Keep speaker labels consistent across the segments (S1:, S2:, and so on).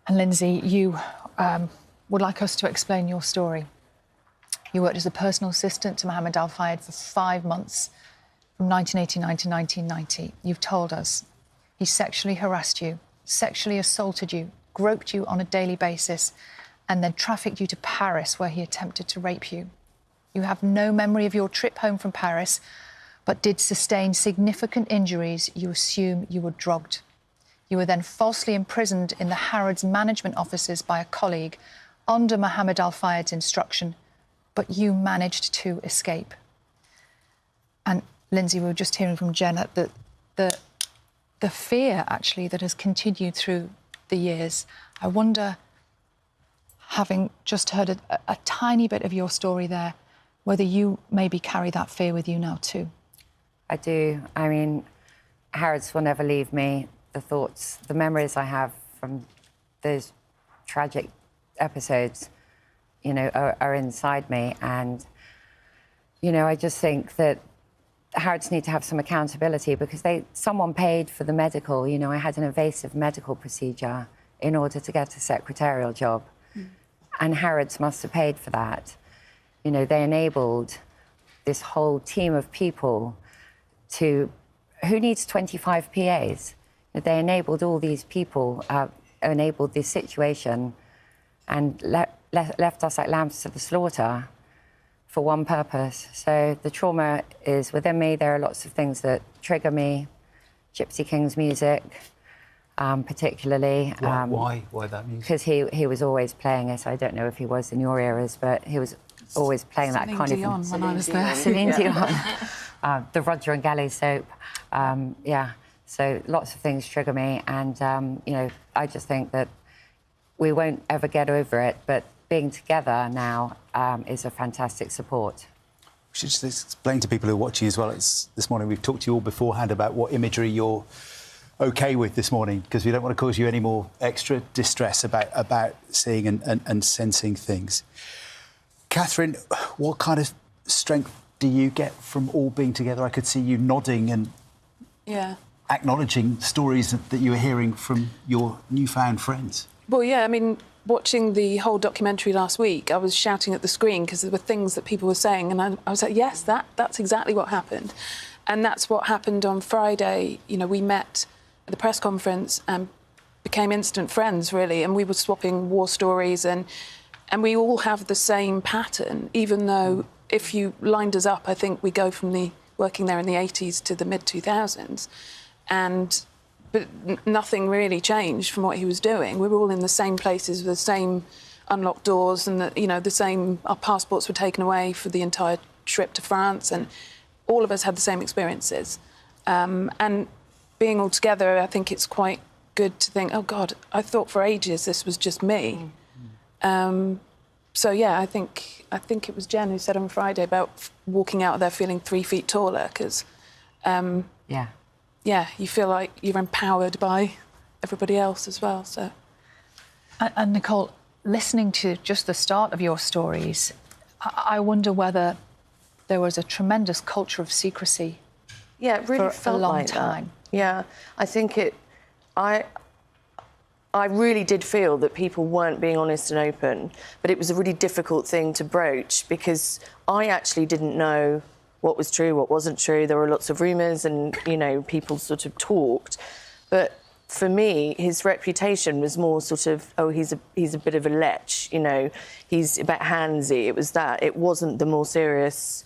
S1: And Lindsay, you would like us to explain your story. You worked as a personal assistant to Mohammed Al Fayed for 5 months, from 1989 to 1990. You've told us he sexually harassed you, sexually assaulted you, groped you on a daily basis, and then trafficked you to Paris, where he attempted to rape you. You have no memory of your trip home from Paris, but did sustain significant injuries. You assume you were drugged. You were then falsely imprisoned in the Harrods management offices by a colleague under Mohammed Al Fayed's instruction, but you managed to escape. And Lindsay, we were just hearing from Jenna that the fear, actually, that has continued through the years. I wonder, having just heard a tiny bit of your story there, whether you maybe carry that fear with you now too.
S2: I do. I mean, Harrods will never leave me. The thoughts, the memories I have from those tragic episodes, you know, are inside me. And, you know, I just think that Harrods need to have some accountability, because someone paid for the medical. You know, I had an invasive medical procedure in order to get a secretarial job. And Harrods must have paid for that. You know, they enabled this whole team of people to... Who needs 25 PAs? They enabled all these people, enabled this situation, and left us like lambs to the slaughter for one purpose. So the trauma is within me. There are lots of things that trigger me. Gypsy King's music, particularly.
S3: Why that music?
S2: Because he was always playing it. I don't know if he was in your eras, but he was always playing that kind of...
S1: Dion, when I was there.
S2: Celine Dion. The Roger and Galley soap. Yeah. So lots of things trigger me, and, you know, I just think that we won't ever get over it, but being together now is a fantastic support.
S3: We should just explain to people who are watching as well. This morning we've talked to you all beforehand about what imagery you're OK with this morning, because we don't want to cause you any more extra distress about seeing and sensing things. Catherine, what kind of strength do you get from all being together? I could see you nodding and...
S4: Yeah.
S3: Acknowledging stories that you were hearing from your newfound friends.
S4: Well, yeah, I mean, watching the whole documentary last week, I was shouting at the screen because there were things that people were saying, and I was like, yes, that's exactly what happened. And that's what happened on Friday. You know, we met at the press conference and became instant friends, really, and we were swapping war stories, and we all have the same pattern, even though if you lined us up, I think we go from the working there in the 80s to the mid-2000s. But nothing really changed from what he was doing. We were all in the same places with the same unlocked doors, and our passports were taken away for the entire trip to France, and all of us had the same experiences. And being all together, I think it's quite good to think, oh God, I thought for ages this was just me. So yeah, I think it was Jen who said on Friday about walking out of there feeling 3 feet taller, because yeah, you feel like you're empowered by everybody else as well. So,
S1: and Nicole, listening to just the start of your stories, I wonder whether there was a tremendous culture of secrecy.
S5: Yeah, it really
S1: for
S5: felt
S1: a long
S5: like
S1: time.
S5: That. Yeah, I think I really did feel that people weren't being honest and open, but it was a really difficult thing to broach, because I actually didn't know what was true, what wasn't true. There were lots of rumours and, you know, people sort of talked. But for me, his reputation was more sort of, oh, he's a bit of a lech, you know, he's a bit handsy. It was that. It wasn't the more serious,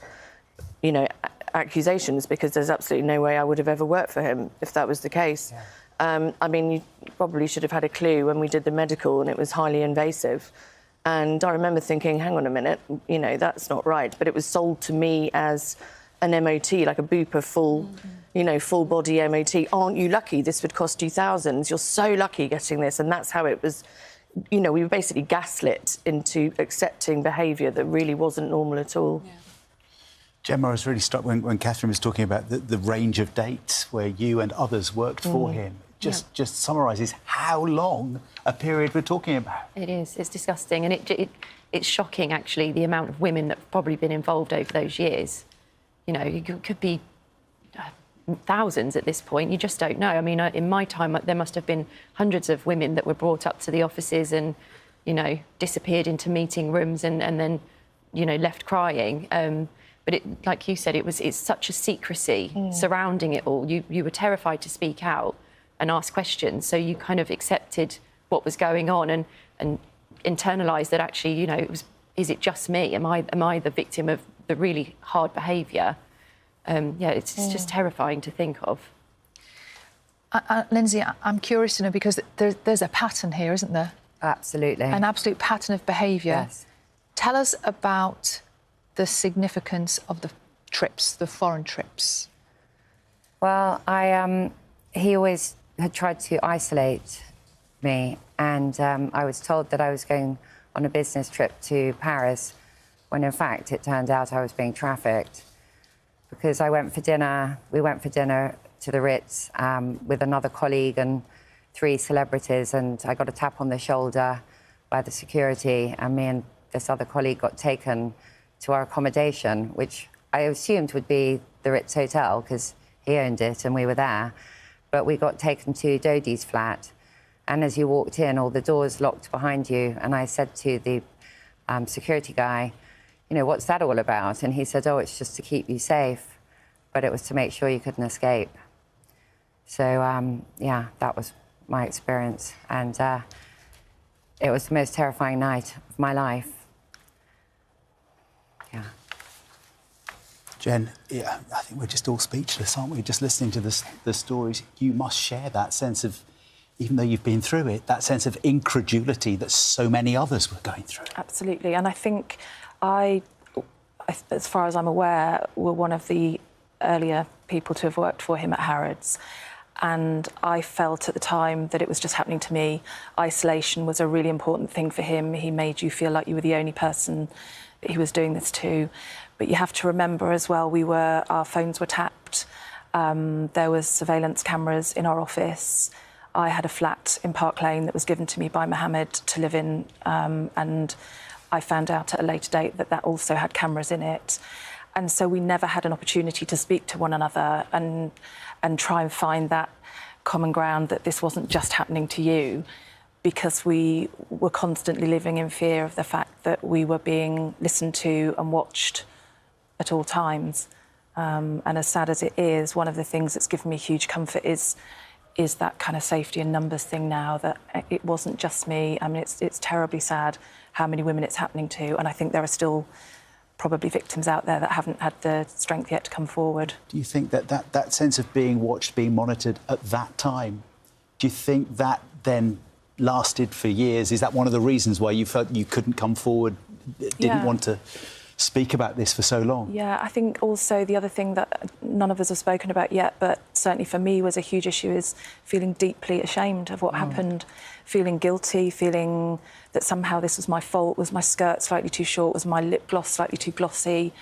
S5: you know, accusations, because there's absolutely no way I would have ever worked for him if that was the case. Yeah. I mean, you probably should have had a clue when we did the medical, and it was highly invasive. And I remember thinking, hang on a minute, you know, that's not right. But it was sold to me as an MOT, like a Bupa full, you know, full body MOT. Aren't you lucky? This would cost you thousands. You're so lucky getting this. And that's how it was, you know, we were basically gaslit into accepting behaviour that really wasn't normal at all. Yeah.
S3: Gemma, I was really struck when Catherine was talking about the range of dates where you and others worked for him. Just summarises how long a period we're talking about.
S6: It is. It's disgusting, and it's shocking, actually, the amount of women that have probably been involved over those years. You know, it could be thousands at this point. You just don't know. I mean, in my time, there must have been hundreds of women that were brought up to the offices and, you know, disappeared into meeting rooms and then, you know, left crying. But it, like you said, it's such a secrecy surrounding it all. You were terrified to speak out and ask questions, so you kind of accepted what was going on and internalised that actually, you know, is it just me? Am I the victim of the really hard behaviour? It's just terrifying to think of.
S1: Lindsay, I'm curious to know, because there's a pattern here, isn't there?
S2: Absolutely.
S1: An absolute pattern of behaviour.
S2: Yes.
S1: Tell us about the significance of the trips, the foreign trips.
S2: Well, he always had tried to isolate me, and I was told that I was going on a business trip to Paris, when in fact it turned out I was being trafficked, because we went for dinner to the Ritz with another colleague and 3 celebrities, and I got a tap on the shoulder by the security, and me and this other colleague got taken to our accommodation, which I assumed would be the Ritz Hotel, because he owned it and we were there. But we got taken to Dodi's flat, and as you walked in, all the doors locked behind you, and I said to the security guy, you know, what's that all about? And he said, oh, it's just to keep you safe, but it was to make sure you couldn't escape. So, yeah, that was my experience, and it was the most terrifying night of my life. Yeah.
S3: Jen, yeah, I think we're just all speechless, aren't we? Just listening to the stories. You must share that sense of, even though you've been through it, that sense of incredulity that so many others were going through.
S7: Absolutely, and I think I, as far as I'm aware, were one of the earlier people to have worked for him at Harrods. And I felt at the time that it was just happening to me. Isolation was a really important thing for him. He made you feel like you were the only person that he was doing this to. But you have to remember as well, our phones were tapped. There was surveillance cameras in our office. I had a flat in Park Lane that was given to me by Mohammed to live in, and I found out at a later date that also had cameras in it. And so we never had an opportunity to speak to one another and try and find that common ground, that this wasn't just happening to you, because we were constantly living in fear of the fact that we were being listened to and watched at all times. And as sad as it is, one of the things that's given me huge comfort is that kind of safety in numbers thing now, that it wasn't just me. I mean, it's terribly sad how many women it's happening to, and I think there are still probably victims out there that haven't had the strength yet to come forward.
S3: Do you think that sense of being watched, being monitored at that time, do you think that then lasted for years? Is that one of the reasons why you felt you couldn't come forward, didn't want to speak about this for so long?
S7: Yeah, I think also the other thing that none of us have spoken about yet, but certainly for me was a huge issue, is feeling deeply ashamed of what happened, feeling guilty, feeling that somehow this was my fault. Was my skirt slightly too short? Was my lip gloss slightly too glossy?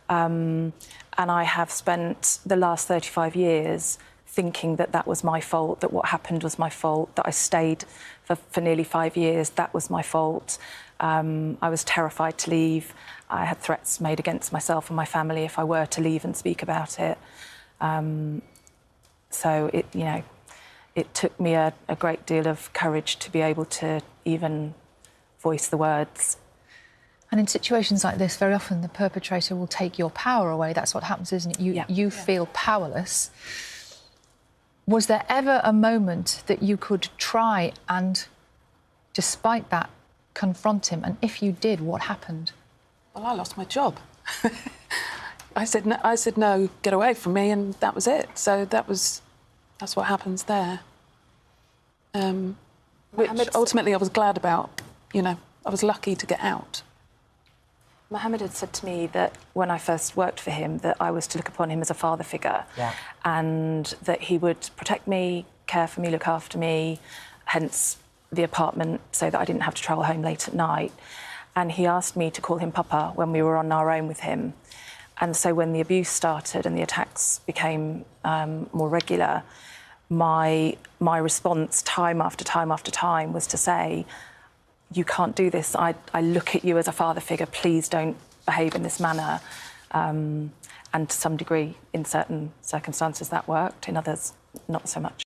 S7: And I have spent the last 35 years thinking that was my fault, that what happened was my fault, that I stayed for nearly 5 years, that was my fault. I was terrified to leave. I had threats made against myself and my family if I were to leave and speak about it. So it took me a great deal of courage to be able to even voice the words.
S1: And in situations like this, very often the perpetrator will take your power away. That's what happens, isn't it? You feel powerless. Was there ever a moment that you could try and, despite that, confront him? And if you did, what happened?
S4: Well, I lost my job. I said no, get away from me, and that was it. So that's what happens there. Which ultimately I was glad about. I was lucky to get out.
S7: Mohammed had said to me that when I first worked for him, that I was to look upon him as a father figure, and that he would protect me, care for me, look after me, hence the apartment, so that I didn't have to travel home late at night. And he asked me to call him Papa when we were on our own with him. And so when the abuse started and the attacks became more regular, my response time after time after time was to say, you can't do this. I look at you as a father figure. Please don't behave in this manner. And And to some degree, in certain circumstances, that worked. In others, not so much.